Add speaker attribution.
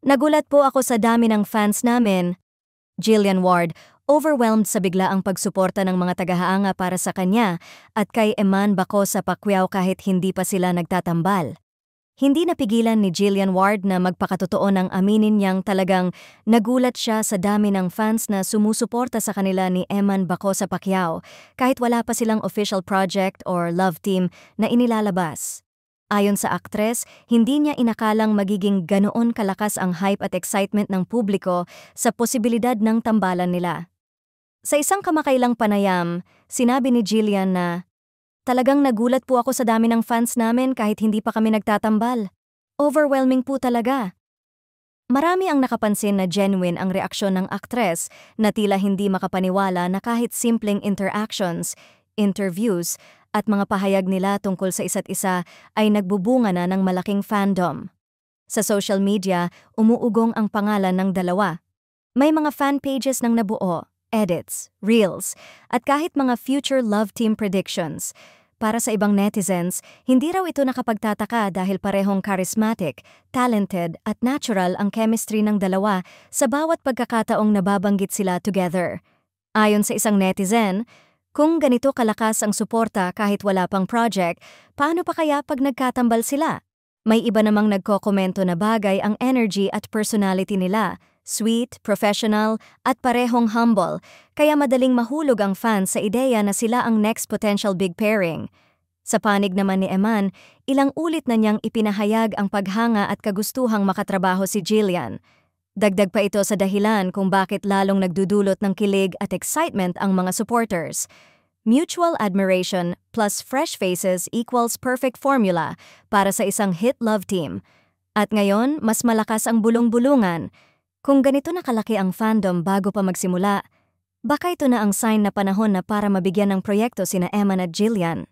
Speaker 1: Nagulat po ako sa dami ng fans namin. Jillian Ward, overwhelmed sa biglaang pagsuporta ng mga tagahanga para sa kanya at kay Eman Bacosa Pacquiao kahit hindi pa sila nagtatambal. Hindi napigilan ni Jillian Ward na magpakatotoo nang aminin niyang talagang nagulat siya sa dami ng fans na sumusuporta sa kanila ni Eman Bacosa Pacquiao kahit wala pa silang official project or love team na inilalabas. Ayon sa aktres, hindi niya inakalang magiging ganoon kalakas ang hype at excitement ng publiko sa posibilidad ng tambalan nila. Sa isang kamakailang panayam, sinabi ni Jillian na, "Talagang nagulat po ako sa dami ng fans namin kahit hindi pa kami nagtatambal. Overwhelming po talaga." Marami ang nakapansin na genuine ang reaksyon ng aktres na tila hindi makapaniwala na kahit simpleng interactions, interviews, at mga pahayag nila tungkol sa isa't isa ay nagbubunga na ng malaking fandom. Sa social media, umuugong ang pangalan ng dalawa. May mga fan pages ng nabuo, edits, reels, at kahit mga future love team predictions. Para sa ibang netizens, hindi raw ito nakapagtataka dahil parehong charismatic, talented, at natural ang chemistry ng dalawa sa bawat pagkakataong nababanggit sila together. Ayon sa isang netizen, kung ganito kalakas ang suporta kahit wala pang project, paano pa kaya pag nagkatambal sila? May iba namang nagkokomento na bagay ang energy at personality nila, sweet, professional, at parehong humble, kaya madaling mahulog ang fans sa ideya na sila ang next potential big pairing. Sa panig naman ni Eman, ilang ulit na niyang ipinahayag ang paghanga at kagustuhang makatrabaho si Jillian. Dagdag pa ito sa dahilan kung bakit lalong nagdudulot ng kilig at excitement ang mga supporters. Mutual admiration plus fresh faces equals perfect formula para sa isang hit love team. At ngayon, mas malakas ang bulong-bulungan. Kung ganito nakalaki ang fandom bago pa magsimula, baka ito na ang sign na panahon na para mabigyan ng proyekto sina Eman at Jillian.